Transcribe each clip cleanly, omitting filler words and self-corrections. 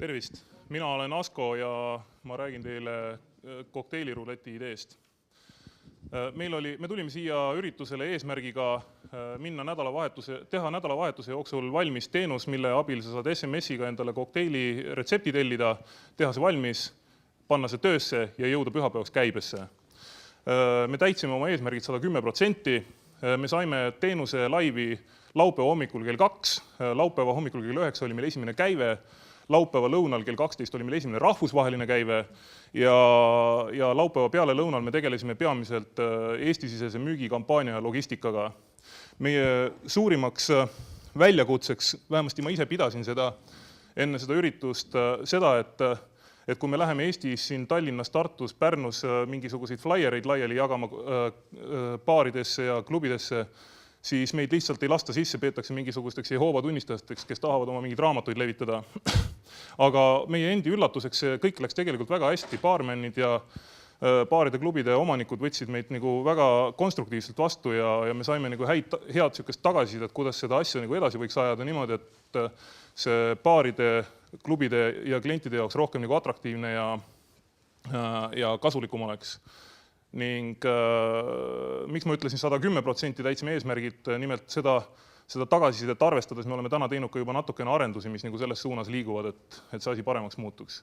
Tervist! Mina olen Asko ja ma räägin teile kokteiliruleti ideest. Me tulime siia üritusele eesmärgiga teha nädalavahetuse jooksul valmis teenus, mille abil sa saad SMS-iga endale kokteili retsepti tellida, teha see valmis, panna see töösse ja jõuda pühapäevaks käibesse. Me täitsime oma eesmärgid 110%. Me saime teenuse laivi laupäeva hommikul kell 2, laupäeva hommikul kell 9 oli meil esimene käive, laupäeva lõunal kell 12 oli meil esimene rahvusvaheline käive ja laupäeva peale lõunal me tegelesime peamiselt Eesti-sisese müügikampaania ja logistikaga. Meie suurimaks väljakutseks, vähemasti ma ise pidasin seda enne seda üritust, seda, et kui me läheme Eestis, siin Tallinnas, Tartus, Pärnus mingisuguseid flaiereid laiali jagama baaridesse ja klubidesse, siis meid lihtsalt ei lasta sisse, peetakse mingisugusteks Jehoova tunnistajateks, kes tahavad oma mingeid raamatuid levitada. Aga meie endi üllatuseks see kõik läks tegelikult väga hästi. Baarmennid ja baaride klubide omanikud võtsid meid väga konstruktiivselt vastu ja me saime head tagasisidet, kuidas seda asja edasi võiks ajada niimoodi, et see baaride, klubide ja klientide jaoks rohkem atraktiivne ja kasulikum oleks. Ning miks ma ütlesin 110% täitsime eesmärgid, nimelt seda tagasisidet arvestades me oleme täna teinud ka juba natukene arendusi, mis selles suunas liiguvad, et see asi paremaks muutuks.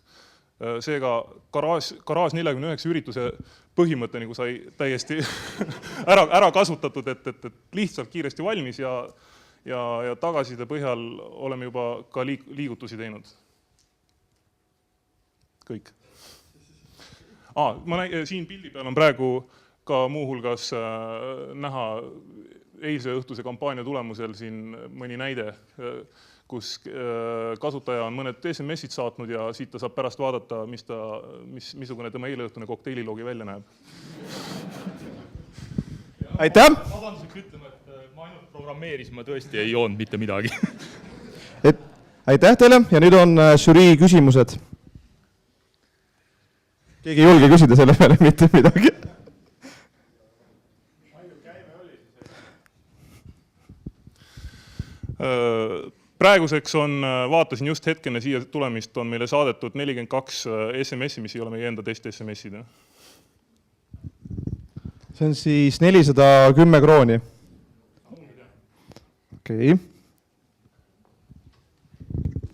Seega Garage 49 ürituse põhimõte sai täiesti ära kasutatud, et lihtsalt kiiresti valmis ja tagasiside põhjal oleme juba ka liigutusi teinud. Kõik. Siin pildi peal on praegu ka muuhulgas näha eilse õhtuse kampaania tulemusel siin mõni näide, kus kasutaja on mõned SMS-id saatnud ja siit ta saab pärast vaadata, missugune tema eileõhtune kokteililoogi välja näeb. Aitäh! Vabanduseks ütlema, et ma ainult programmeerisin, ma tõesti ei joonud mitte midagi. Aitäh teile ja nüüd on žürii küsimused. Keegi ei julge küsida selle peale mitte midagi. Praeguseks vaatasin just hetkene siia tulemist, on meile saadetud 42 SMS-i, mis ei ole meie enda testi SMS-id. See on siis 410 krooni. Okei.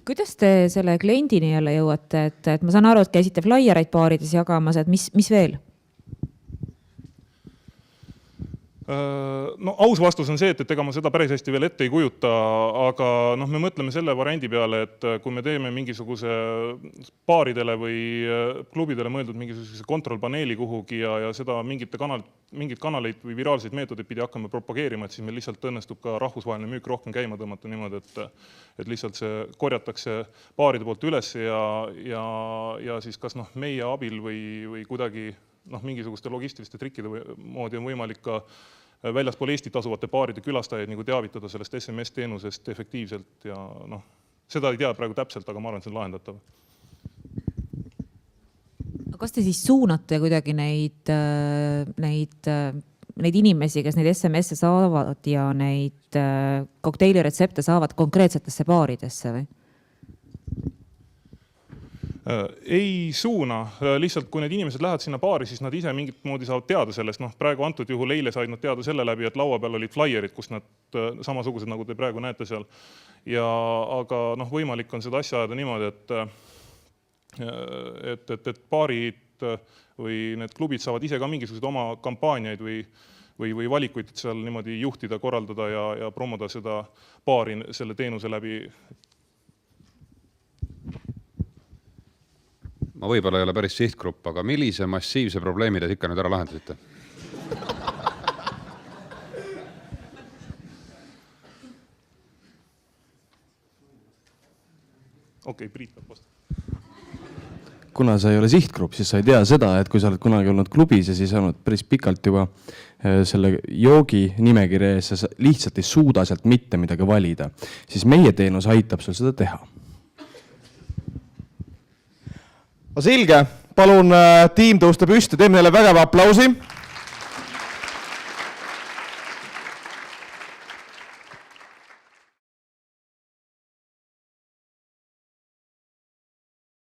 Kuidas te selle kliendini jälle jõuate? Et ma saan aru, et käisite flaiereid baarides jagamas, et mis veel? Aus vastus on see, et ega ma seda päris hästi veel ette ei kujuta, aga me mõtleme selle variandi peale, et kui me teeme mingisuguse baaridele või klubidele mõeldud mingisuguse kontrollpaneeli kuhugi ja seda mingid kanaleid või viraalseid meetodeid pidi hakkame propageerima, et siis meil lihtsalt õnnestub ka rahvusvaheline müük rohkem käima tõmmata niimoodi, et lihtsalt see korjatakse baaride poolt üles ja siis kas meie abil või kuidagi mingisuguste logistiliste trikkide moodi on võimalik ka väljaspool Eestit asuvate baaride külastajaid teavitada sellest SMS-teenusest efektiivselt ja seda ei tea praegu täpselt, aga ma arvan, et see on lahendatav. Kas te siis suunate kuidagi neid inimesi, kes neid SMS-e saavad ja neid kokteiliretsepte saavad konkreetsetesse baaridesse või? Ei suuna. Lihtsalt kui need inimesed lähevad sinna baari, siis nad ise mingit moodi saavad teada sellest. Praegu antud juhul eile said nad teada selle läbi, et laua peal olid flaierid, kus nad samasugused, nagu te praegu näete seal. Aga võimalik on seda asja ajada niimoodi, et baarid või need klubid saavad ise ka mingisugused oma kampaaniaid või valikuid seal niimoodi juhtida, korraldada ja promoda seda baari selle teenuse läbi. Ma võib-olla ei ole päris sihtgrupp, aga millise massiivse probleemi te ikka nüüd ära lahendasite? Okei, Priit peab vastama. Kuna sa ei ole sihtgrupp, siis sa ei tea seda, et kui sa oled kunagi olnud klubis ja siis olnud päris pikalt juba selle joogi nimekirja ees, sa lihtsalt ei suuda sealt mitte midagi valida, siis meie teenus aitab sul seda teha. Selge, palun tiim tõusta püsti, teeme neile vägeva aplausi.